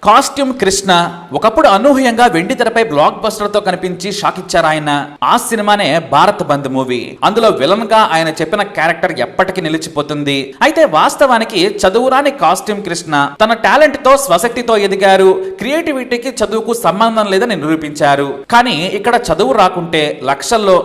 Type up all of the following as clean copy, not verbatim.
Costume Krishna ఒకప్పుడు అనూహ్యంగా వెండి తెరపై బ్లాక్ బస్టర్ తో కనిపించి షాక్ ఇచ్చారు ఆయన. ఆ సినిమానే భారత్ బంద్ మూవీ. అందులో విలన్ గా ఆయన చెప్పిన క్యారెక్టర్ ఎప్పటికీ నిలిచిపోతుంది. అయితే వాస్తవానికి చదువురాని కాస్ట్యూమ్ కృష్ణ తన టాలెంట్ తో స్వశక్తితో ఎదిగారు. క్రియేటివిటీకి చదువుకు సంబంధం లేదని నిరూపించారు. కానీ ఇక్కడ చదువు రాకుంటే లక్షల్లో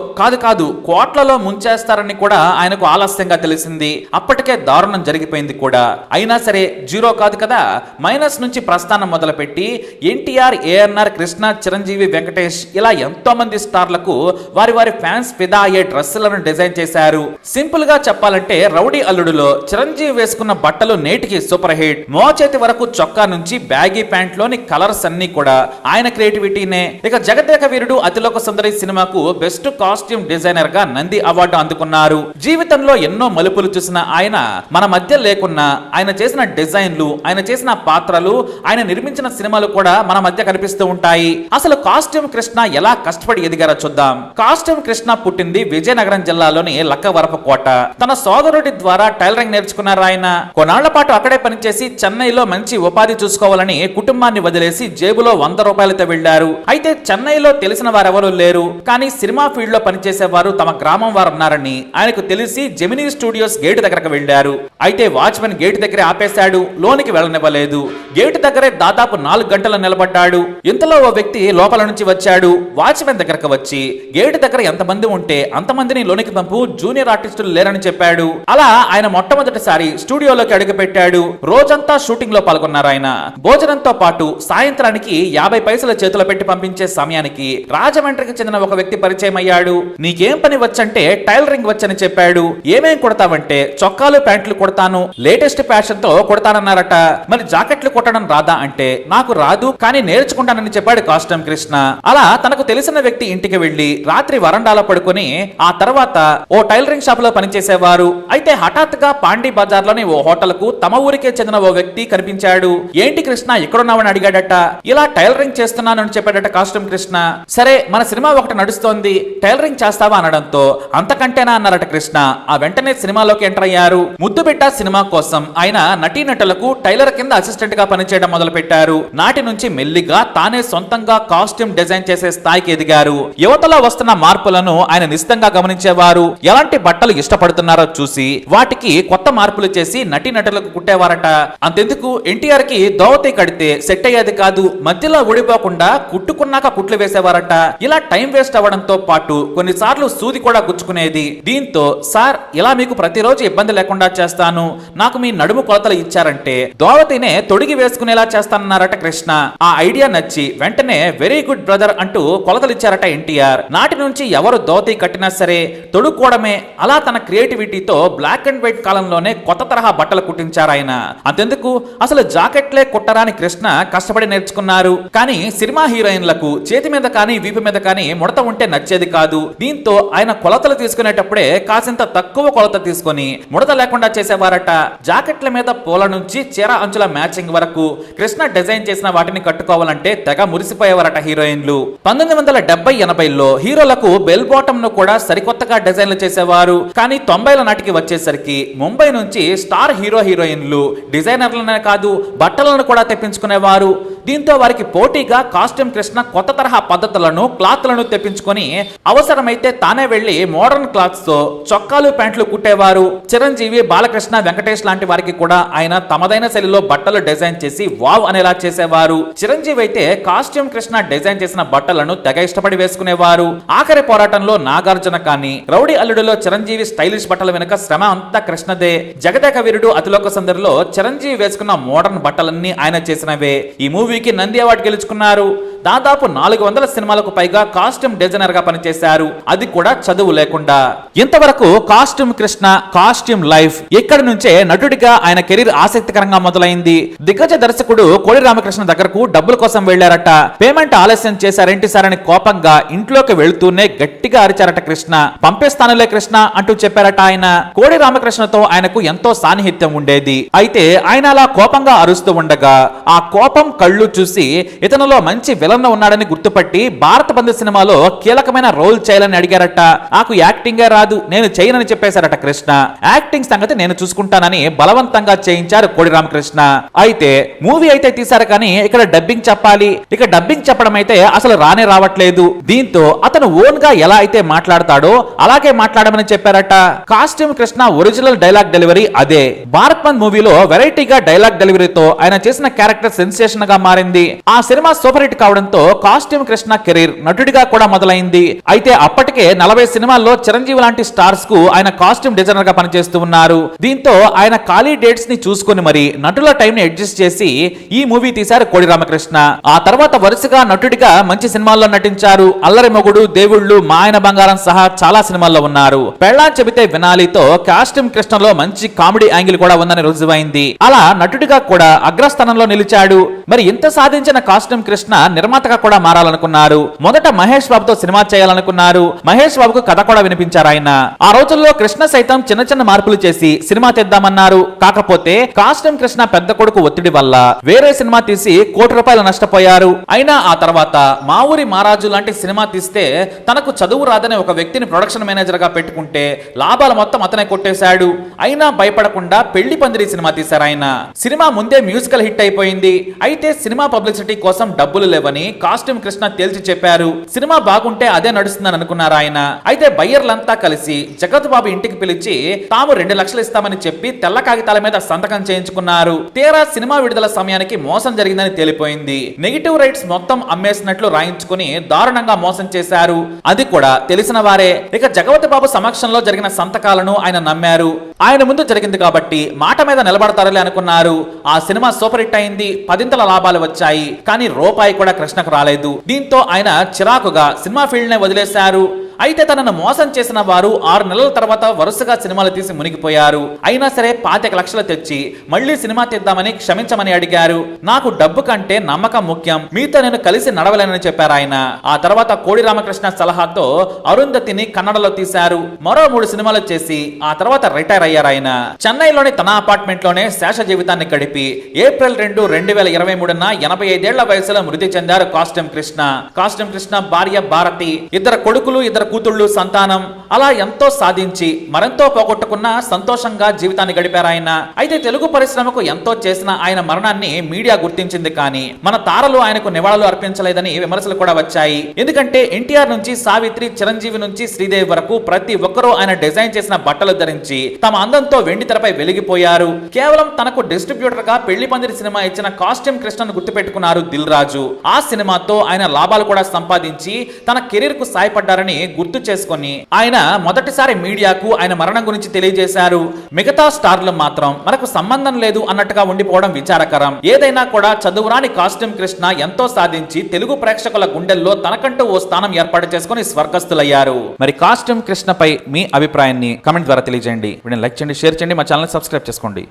కాదు కోట్లలో ముంచేస్తారని కూడా ఆయనకు ఆలస్యంగా తెలిసింది. అప్పటికే దారుణం జరిగిపోయింది కూడా. అయినా సరే జీరో కాదు కదా, మైనస్ నుంచి ప్రస్థానం మొదలుపెట్టి ఎన్టీఆర్, ఏఎన్ఆర్, కృష్ణ, చిరంజీవి, వెంకటేష్ ఇలా ఎంతో మంది స్టార్లకు వారి ఫ్యాన్స్ ఫిదా అయ్యే డ్రెస్సులను డిజైన్ చేశారు. సింపుల్ గా చెప్పాలంటే రౌడీ అల్లుడులో చిరంజీవి వేసుకున్న బట్టలు నేటికి సూపర్ హిట్. మోచేతి వరకు చొక్కా నుంచి బ్యాగీ ప్యాంట్ లోని కలర్స్ అన్ని కూడా ఆయన క్రియేటివిటీనే. ఇక జగదేక వీరుడు అతిలోక సుందరి సినిమాకు బెస్ట్ కాస్ట్యూమ్ డిజైనర్ గా నంది అవార్డు అందుకున్నారు. జీవితంలో ఎన్నో మలుపులు చూసిన ఆయన మన మధ్య లేకున్నా ఆయన చేసిన డిజైన్లు, ఆయన చేసిన పాత్రలు, ఆయన నిర్మించిన సినిమాలు కూడా మన మధ్య కనిపిస్తూ ఉంటాయి. అసలు కాస్ట్యూమ్ కృష్ణ ఎలా కష్టపడి ఎదిగారో చూద్దాం. కాస్ట్యూమ్ కృష్ణ పుట్టింది విజయనగరం జిల్లాలోని లక్కవరపకోట. తన సోదరుడి ద్వారా టైలరింగ్ నేర్చుకున్నారు ఆయన. కొన్నాళ్ల పాటు అక్కడే పనిచేసి చెన్నైలో మంచి ఉపాధి చూసుకోవాలని కుటుంబాన్ని వదిలేసి జేబులో 100 రూపాయలతో వెళ్లారు. అయితే చెన్నైలో తెలిసిన వారెవరూ లేరు. కానీ సినిమా ఫీల్డ్ లో పనిచేసేవారు తమ గ్రామం వారు ఉన్నారని ఆయనకు తెలిసి జెమినీ స్టూడియోస్ గేటు దగ్గరకు వెళ్లారు. అయితే వాచ్మెన్ గేటు దగ్గరే ఆపేశాడు, లోనికి వెళ్ళనివ్వలేదు. గేటు దగ్గరే దాదాపు 4 గంటలు నిలబడ్డాడు. ఇంతలో ఓ వ్యక్తి లోపల నుంచి వచ్చాడు. వాచ్మెన్ దగ్గరకు వచ్చి గేటు దగ్గర ఎంతమంది ఉంటే అంతమందిని లోనికి పంపు, జూనియర్ ఆర్టిస్టులు లేరని చెప్పాడు. అలా ఆయన మొట్టమొదటిసారి స్టూడియోలోకి అడుగు పెట్టాడు. రోజంతా షూటింగ్ లో పాల్గొన్నారు ఆయన. భోజనంతో పాటు సాయంత్రానికి 50 పైసల చేతిలో పెట్టి పంపించే సమయానికి రాజమండ్రికి చెందిన ఒక వ్యక్తి పరిచయం అయ్యాడు. నీకేం పని వచ్చంటే టైలరింగ్ వచ్చని చెప్పాడు. ఏమేం కుడతావంటే చొక్కాలు, ప్యాంట్లు కుడతాను, లేటెస్ట్ ఫ్యాషన్ తో కుడతానన్నారట. మరి జాకెట్లు కుట్టడం రాదా అంటే నాకు రాదు, కానీ నేర్చుకుంటానని చెప్పాడు కాస్ట్యూమ్ కృష్ణ. అలా తనకు తెలిసిన వ్యక్తి ఇంటికి వెళ్లి రాత్రి వరండాలో పడుకొని ఆ తర్వాత ఓ టైలరింగ్ షాప్ లో పనిచేసేవారు. అయితే హఠాత్తుగా పాండీ బజార్ లోని ఓ హోటల్ కు తమ ఊరికే చెందిన ఓ వ్యక్తి కనిపించాడు. ఏంటి కృష్ణ ఇక్కడున్నావని అడిగాడట. ఇలా టైలరింగ్ చేస్తున్నానని చెప్పాడట కాస్ట్యూమ్ కృష్ణ. సరే మన సినిమా ఒకటి నడుస్తోంది, టైలరింగ్ చేస్తావా అనడంతో అంతకంటేనా అన్నారట కృష్ణ. ఆ వెంటనే సినిమాలోకి ఎంటర్ అయ్యారు. ముద్దు బిడ్డ సినిమా కోసం ఆయన నటీనటులకు టైలర్ కింద అసిస్టెంట్ గా పనిచేయడం మొదలు పెట్టారు. నాటి నుంచి మెల్లిగా తానే సొంతంగా కాస్ట్యూమ్ డిజైన్ చేసే స్థాయికి ఎదిగారు. యువతలో వస్తున్న మార్పులను ఆయన నిశితంగా గమనించేవారు. ఎలాంటి బట్టలు ఇష్టపడుతున్నారో చూసి వాటికి కొత్త మార్పులు చేసి నటీనటులకు కుట్టేవారట. అంతెందుకు ఎన్టీఆర్ కి దోవతి కడితే సెట్ అయ్యేది కాదు, మధ్యలో ఊడిపోకుండా కుట్టుకున్నాక కుట్లు వేసేవారట. ఇలా టైం వేస్ట్ అవ్వడంతో పాటు కొన్నిసార్లు సూది కూడా గుచ్చుకునేది. దీంతో సార్ ఇలా మీకు ప్రతిరోజు ఇబ్బంది లేకుండా చేస్తాను, నాకు మీ నడుము కొలతలు ఇచ్చారంటే దోవతినే తొడిగి వేసుకునేలా చేస్తానన్నారట కృష్ణ. ఆ ఐడియా నచ్చి వెంటనే వెరీ గుడ్ బ్రదర్ అంటూ కొలతలు ఇచ్చారట ఎన్టీఆర్. నాటి నుంచి ఎవరు దోతి కట్టినా సరే తొడుక్కోవడమే. అలా తన క్రియేటివిటీతో బ్లాక్ అండ్ వైట్ కాలంలోనే కొత్త తరహా బట్టలు కుట్టించారు ఆయన. అంతెందుకు అసలు జాకెట్లే కుట్టరాని కృష్ణ కష్టపడి నేర్చుకున్నారు. కానీ సినిమా హీరోయిన్లకు చేతి మీద కానీ వీపు మీద కానీ ముడత ఉంటే నచ్చేది కాదు. దీంతో ఆయన కొలతలు తీసుకునేటప్పుడే కాసింత తక్కువ కొలత తీసుకొని ముడత లేకుండా చేసేవారట. జాకెట్ల మీద పూల నుంచి చీర అంచుల మ్యాచింగ్ వరకు కృష్ణ డిజైన్ చేసిన వాటిని కట్టుకోవాలంటే తెగ మురిసిపోయేవారట హీరోయిన్లు. 1970-80లో హీరోలకు బెల్ బాటమ్ ను కూడా సరికొత్తగా డిజైన్లు చేసేవారు. కానీ 90ల నాటికి వచ్చేసరికి ముంబై నుంచి స్టార్ హీరోయిన్లు డిజైనర్లనే కాదు బట్టలను కూడా తెప్పించుకునేవారు. దీంతో వారికి పోటీగా కాస్ట్యూమ్ కృష్ణ కొత్త తరహా పద్ధతులను, క్లాత్లను తెప్పించుకొని అవసరమైతే తానే వెళ్లి మోడర్న్ క్లాత్స్ తో చొక్కాలు, ప్యాంట్లు కుట్టేవారు. చిరంజీవి, బాలకృష్ణ, వెంకటేష్ లాంటి వారికి కూడా ఆయన తమదైన శైలిలో బట్టలు డిజైన్ చేసి వావ్ అనేలా చేసేవారు. చిరంజీవి అయితే కాస్ట్యూమ్ కృష్ణ డిజైన్ చేసిన బట్టలను తెగ ఇష్టపడి వేసుకునేవారు. ఆఖరి పోరాటంలో నాగార్జున కానీ, రౌడీ అల్లుడులో చిరంజీవి స్టైలిష్ బట్టల వెనుక శ్రమ అంతా కృష్ణదే. జగదేక వీరుడు అతిలోక సుందరిలో చిరంజీవి వేసుకున్న మోడర్న్ బట్టలన్నీ ఆయన చేసినవే. ఈ మూవీకి నంది అవార్డు గెలుచుకున్నారు. దాదాపు 400 సినిమాలకు పైగా కాస్ట్యూమ్ డిజైనర్ గా పనిచేశారు, అది కూడా చదువు లేకుండా. ఇంతవరకు కాస్ట్యూమ్ కృష్ణ కాస్ట్యూమ్ లైఫ్ ఇక్కడి నుంచే నటుడిగా ఆయన కెరీర్ ఆసక్తికరంగా మొదలైంది. దిగ్గజ దర్శకుడు కోడి రామకృష్ణ దగ్గరకు డబ్బుల కోసం వెళ్లారట. పేమెంట్ ఆలస్యం చేశారేంటి సార్ అని కోపంగా ఇంట్లోకి వెళ్తూనే గట్టిగా అరిచారట కృష్ణ. పంపేస్తానులే కృష్ణ అంటూ చెప్పారట ఆయన. కోడి రామకృష్ణతో ఆయనకు ఎంతో సాన్నిహిత్యం ఉండేది. అయితే ఆయన అలా కోపంగా అరుస్తూ ఉండగా ఆ కోపం కళ్ళు చూసి ఇతనిలో మంచి విలన్ ఉన్నాడని గుర్తుపట్టి భారత బంద్ సినిమాలో కీలకమైన రోల్ చేయాలని అడిగారట. నాకు యాక్టింగే రాదు, నేను చేయనని చెప్పేశారట కృష్ణ. యాక్టింగ్ సంగతి నేను చూసుకుంటానని బలవంతంగా చేయించారు కోడి రామకృష్ణ. అయితే మూవీ అయితే తీశారు కానీ ఇక్కడ డబ్బింగ్ చెప్పాలి. ఇక డబ్బింగ్ చెప్పడం అయితే అసలు రానే రావట్లేదు. దీంతో అతను ఓన్ గా ఎలా అయితే మాట్లాడతాడో అలాగే మాట్లాడమని చెప్పారట. Costume Krishna original dialogue delivery అదే. భారత్ బంద్ మూవీలో వెరైటీగా డైలాగ్ డెలివరీతో ఆయన చేసిన క్యారెక్టర్ సెన్సేషన్ గా మారింది. ఆ సినిమా సూపర్ హిట్ కావడంతో కాస్ట్యూమ్ కృష్ణ కెరీర్ నటుడిగా కూడా మొదలైంది. అయితే అప్పటికే 40 సినిమాల్లో చిరంజీవి లాంటి స్టార్స్ కు ఆయన కాస్ట్యూమ్ డిజైనర్ గా పనిచేస్తూ ఉన్నారు. దీంతో ఆయన ఖాళీ డేట్స్ ని చూసుకుని మరి నటుల టైం ని అడ్జస్ట్ చేసి ఈ మూవీ తీశారు కోడి రామకృష్ణ. ఆ తర్వాత వరుసగా నటుడిగా మంచి సినిమాల్లో నటించారు. అల్లరి మొగుడు, దేవుళ్ళు, మా ఆయన బంగారం సహా చాలా సినిమాల్లో ఉన్నారు. పెళ్ళాం చెబితే వినాలితో కాస్ట్యూమ్ కృష్ణలో మంచి కామెడీ యాంగిల్ కూడా ఉందని రుజువైంది. అలా నటుడిగా కూడా అగ్రస్థానంలో నిలిచాడు. మరి ఇంత సాధించిన కాస్ట్యూమ్ కృష్ణ నిర్మాతగా కూడా మారాలనుకున్నారు. మొదట మహేష్ బాబుతో సినిమా చేయాలనుకున్నారు. మహేష్ బాబుకు కథ కూడా వినిపించారు ఆయన. ఆ రోజుల్లో కృష్ణ సైతం చిన్న చిన్న మార్పులు చేసి సినిమా తెద్దామన్నారు. కాకపోతే కాస్ట్యూమ్ కృష్ణ పెద్ద కొడుకు ఒత్తిడి వల్ల వేరే సినిమా తీసి ₹1 నష్టపోయారు. అయినా ఆ తర్వాత మా ఊరి మహారాజు లాంటి సినిమా తీస్తే తనకు చదువు రాదని ఒక వ్యక్తిని ప్రొడక్షన్ మేనేజర్ గా పెట్టుకుంటే లాభాలు మొత్తం అతనే కొట్టేశాడు. అయినా భయపడకుండా పెళ్లి పందిరి సినిమా తీశారు ఆయన. సినిమా ముందే మ్యూజికల్ హిట్ అయిపోయింది. అయితే సినిమా పబ్లిసిటీ కోసం డబ్బులు లేవని కాస్ట్యూమ్ కృష్ణ తేల్చి చెప్పారు. సినిమా బాగుంటే అదే నడుస్తుందని అనుకున్నారు ఆయన. అయితే బయ్యర్లంతా కలిసి జగత్ బాబు ఇంటికి పిలిచి తాము 2 లక్షలు ఇస్తామని చెప్పి తెల్ల కాగితాల మీద సంతకం చేయించుకున్నారు. తీరా సినిమా విడుదల సమయానికి మోసం జరిగిందని తేలిపోయింది. నెగిటివ్ రైట్స్ మొత్తం అమ్మేసినట్లు రాయించుకుని దారుణంగా మోసం చేశారు. అది కూడా తెలిసిన వారే. ఇక జగవతి బాబు సమక్షంలో జరిగిన సంతకాలను ఆయన నమ్మారు. ఆయన ముందు జరిగింది కాబట్టి మాట మీద నిలబడతారలే అనుకున్నారు. ఆ సినిమా సూపర్ హిట్ అయింది. 10ంతల లాభాలు వచ్చాయి. కానీ రూపాయి కూడా కృష్ణకు రాలేదు. దీంతో ఆయన చిరాకుగా సినిమా ఫీల్డ్ నే వదిలేశారు. అయితే తనను మోసం చేసిన వారు 6 నెలల తర్వాత వరుసగా సినిమాలు తీసి మునిగిపోయారు. అయినా సరే 25 లక్షలు తెచ్చి మళ్లీ సినిమా తీద్దామని క్షమించమని అడిగారు. నాకు డబ్బు కంటే నమ్మకం ముఖ్యం, మీతో నేను కలిసి నడవలేనని చెప్పారు ఆయన. ఆ తర్వాత కోడి రామకృష్ణ సలహాతో అరుంధతిని కన్నడలో తీశారు. మరో 3 సినిమాలు చేసి ఆ తర్వాత రిటైర్ అయ్యారు ఆయన. చెన్నైలోని తన అపార్ట్మెంట్ లోనే శేష జీవితాన్ని గడిపి ఏప్రిల్ 2, 2023న 85 ఏళ్ల వయసులో మృతి చెందారు కాస్ట్యూమ్ కృష్ణ. కాస్ట్యూమ్ కృష్ణ భార్య భారతి, 2 కొడుకులు, 2 కూతుళ్ళు సంతానం. అలా ఎంతో సాధించి మరెంతో పోగొట్టుకున్న సంతోషంగా జీవితాన్ని గడిపారు ఆయన. అయితే తెలుగు పరిశ్రమకు ఎంతో చేసిన ఆయన మరణాన్ని మీడియా గుర్తించింది కానీ మన తారలు ఆయనకు నివాళులు అర్పించలేదని విమర్శలు కూడా వచ్చాయి. ఎందుకంటే ఎన్టీఆర్ నుంచి సావిత్రి, చిరంజీవి నుంచి శ్రీదేవి వరకు ప్రతి ఒక్కరూ ఆయన డిజైన్ చేసిన బట్టలు ధరించి తమ అందంతో వెండి తెరపై వెలిగిపోయారు. కేవలం తనకు డిస్ట్రిబ్యూటర్ గా పెళ్లి పందిరి సినిమా ఇచ్చిన కాస్ట్యూమ్ కృష్ణను గుర్తుపెట్టుకున్నారు దిల్ రాజు. ఆ సినిమాతో ఆయన లాభాలు కూడా సంపాదించి తన కెరీర్ కు సాయపడ్డారని గుర్తు చేసుకొని ఆయన మొదటిసారి మీడియాకు ఆయన మరణం గురించి తెలియజేశారు. మిగతా స్టార్లు మాత్రం మనకు సంబంధం లేదు అన్నట్టుగా ఉండిపోవడం విచారకరం. ఏదైనా కూడా చదువురాని కాస్ట్యూమ్ కృష్ణ ఎంతో సాధించి తెలుగు ప్రేక్షకుల గుండెల్లో తనకంటూ ఓ స్థానం ఏర్పాటు చేసుకుని స్వర్గస్థులయ్యారు. మరి కాస్ట్యూమ్ కృష్ణపై మీ అభిప్రాయాన్ని కామెంట్ ద్వారా తెలియజేయండి. వీడియోని లైక్ చేయండి, షేర్ చేయండి, మా ఛానల్ సబ్స్క్రైబ్ చేసుకోండి.